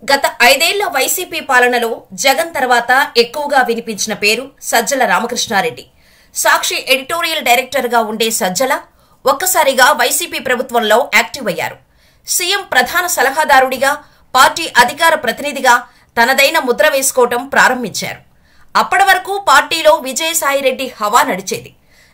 గత 5 ఏళ్ల వైసీపీ పాలనలో జగన్ తర్వాత ఎక్కువగా వినిపించిన పేరు సజ్జల రామకృష్ణారెడ్డి. సాక్షి ఎడిటోరియల్ డైరెక్టర్ గా ఉండే సజ్జల ఒక్కసారిగా వైసీపీ ప్రభుత్వంలో యాక్టివ్ అయ్యారు. సీఎం ప్రధాన సలహాదారుడిగా, పార్టీ అధికార ప్రతినిధిగా తనదైన ముద్ర వేసుకోవటం ప్రారంభించారు. అప్పటి వరకు పార్టీలో విజయసాయిరెడ్డి హవా నడిచేది.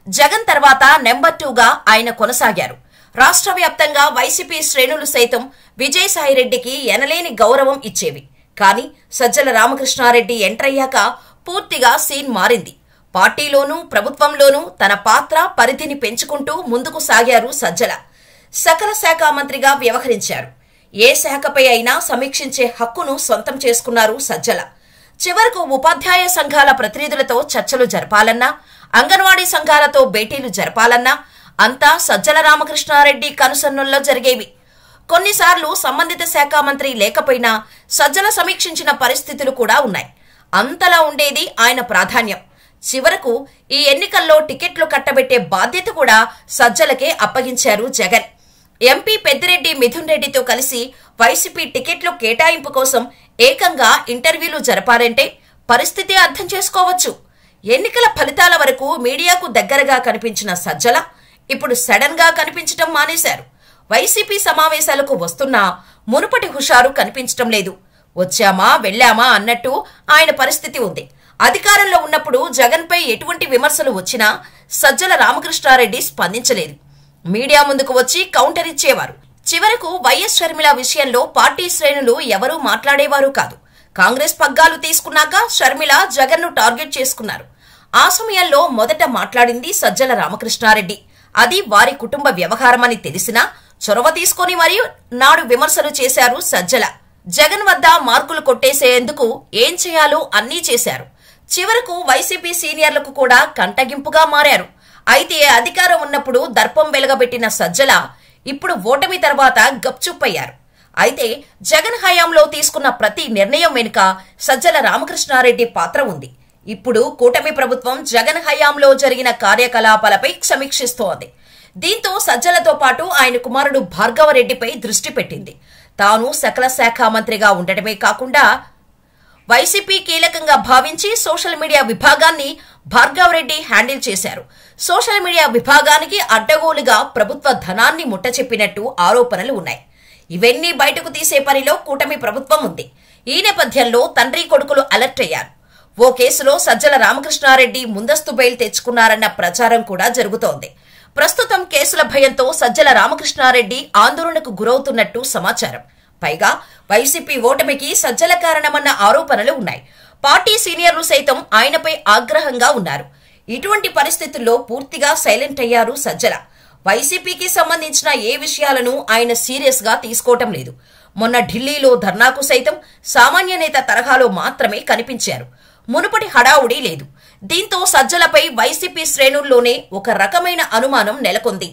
జగన్ తర్వాత నెంబర్ 2గా ఆయన కొనసాగారు. రాష్ట్ర వ్యాప్తంగా వైసీపీ శ్రేణులు సైతం విజయసాయిరెడ్డికి ఎనలేని గౌరవం ఇచ్చేవి. కానీ సజ్జల రామకృష్ణారెడ్డి ఎంటర్ అయ్యాక పూర్తిగా సీన్ మారింది. పార్టీలోనూ ప్రభుత్వంలోనూ తన పాత్ర పరిధిని పెంచుకుంటూ ముందుకు సాగారు సజ్జల. సకల శాఖ మంత్రిగా వ్యవహరించారు. ఏ శాఖపై అయినా సమీక్షించే హక్కును సొంతం చేసుకున్నారు సజ్జల. చివరకు ఉపాధ్యాయ సంఘాల ప్రతినిధులతో చర్చలు జరపాలన్నా, అంగన్వాడీ సంఘాలతో భేటీలు జరపాలన్నా అంతా సజ్జల రామకృష్ణారెడ్డి కనుసన్నుల్లో జరిగేవి. కొన్నిసార్లు సంబంధిత శాఖ మంత్రి లేకపోయినా సజ్జల సమీక్షించిన పరిస్థితులు కూడా ఉన్నాయి. అంతలా ఉండేది ఆయన ప్రాధాన్యం. చివరకు ఈ ఎన్నికల్లో టికెట్లు కట్టబెట్టే బాధ్యత కూడా సజ్జలకే అప్పగించారు జగన్. ఎంపీ పెద్దిరెడ్డి మిథున్ రెడ్డితో కలిసి వైసీపీ టికెట్లు కేటాయింపు కోసం ఏకంగా ఇంటర్వ్యూలు జరపాలంటే పరిస్థితి అర్థం చేసుకోవచ్చు. ఎన్నికల ఫలితాల వరకు మీడియాకు దగ్గరగా కనిపించిన సజ్జల ఇప్పుడు సడన్ గా కనిపించటం మానేశారు. వైసీపీ సమావేశాలకు వస్తున్నా మునుపటి హుషారు కనిపించటం లేదు. వచ్చామా వెళ్లామా అన్నట్టు ఆయన పరిస్థితి ఉంది. అధికారంలో ఉన్నప్పుడు జగన్పై ఎటువంటి విమర్శలు వచ్చినా సజ్జల రామకృష్ణారెడ్డి స్పందించలేదు. మీడియా ముందుకు వచ్చి కౌంటర్ ఇచ్చేవారు. చివరకు వైఎస్ షర్మిల విషయంలో పార్టీ శ్రేణులు ఎవరూ మాట్లాడేవారు కాదు. కాంగ్రెస్ పగ్గాలు తీసుకున్నాక షర్మిల జగన్ను టార్గెట్ చేసుకున్నారు. ఆ సమయంలో మొదట మాట్లాడింది సజ్జల రామకృష్ణారెడ్డి. అది వారి కుటుంబ వ్యవహారమని తెలిసినా చొరవ తీసుకుని మరీ నాడు విమర్శలు చేశారు సజ్జల. జగన్ వద్ద మార్కులు కొట్టేసేందుకు ఏం చేయాలో అన్నీ చేశారు. చివరకు వైసీపీ సీనియర్లకు కూడా కంటగింపుగా మారారు. అయితే అధికారం ఉన్నప్పుడు దర్పం వెలగబెట్టిన సజ్జల ఇప్పుడు ఓటమి తర్వాత గప్చుప్పయ్యారు. అయితే జగన్ హయాంలో తీసుకున్న ప్రతి నిర్ణయం వెనుక సజ్జల రామకృష్ణారెడ్డి పాత్ర ఉంది. ఇప్పుడు కూటమి ప్రభుత్వం జగన్ హయాంలో జరిగిన కార్యకలాపాలపై సమీక్షిస్తోంది. దీంతో సజ్జలతో పాటు ఆయన కుమారుడు భార్గవరెడ్డిపై దృష్టి పెట్టింది. తాను సకల శాఖ మంత్రిగా ఉండటమే కాకుండా వైసీపీ కీలకంగా భావించి సోషల్ మీడియా విభాగాన్ని భార్గవరెడ్డి హ్యాండిల్ చేశారు. సోషల్ మీడియా విభాగానికి అడ్డగోలుగా ప్రభుత్వ ధనాన్ని ముట్టచెప్పినట్టు ఆరోపణలు ఉన్నాయి. ఇవన్నీ బయటకు తీసే పనిలో కూటమి ప్రభుత్వం ఉంది. ఈ నేపథ్యంలో తండ్రి కొడుకులు అలర్ట్ అయ్యారు. ఓ కేసులో సజ్జల రామకృష్ణారెడ్డి ముందస్తు బెయిల్ తెచ్చుకున్నారన్న ప్రచారం కూడా జరుగుతోంది. ప్రస్తుతం కేసుల భయంతో సజ్జల రామకృష్ణారెడ్డి ఆందోళనకు గురవుతున్నట్టు సమాచారం. పైగా వైసీపీ ఓటమికి సజ్జల కారణమన్న ఆరోపణలు ఉన్నాయి. పార్టీ సీనియర్లు సైతం ఆయనపై ఆగ్రహంగా ఉన్నారు. ఇటువంటి పరిస్థితుల్లో పూర్తిగా సైలెంట్ అయ్యారు సజ్జల. వైసీపీకి సంబంధించిన ఏ విషయాలను ఆయన సీరియస్ గా తీసుకోవటం లేదు. మొన్న ఢిల్లీలో ధర్నాకు సైతం సామాన్య నేత తరహాలో మాత్రమే కనిపించారు. మునుపటి హడావుడి లేదు. దీంతో సజ్జలపై వైసీపీ శ్రేణుల్లోనే ఒక రకమైన అనుమానం నెలకొంది.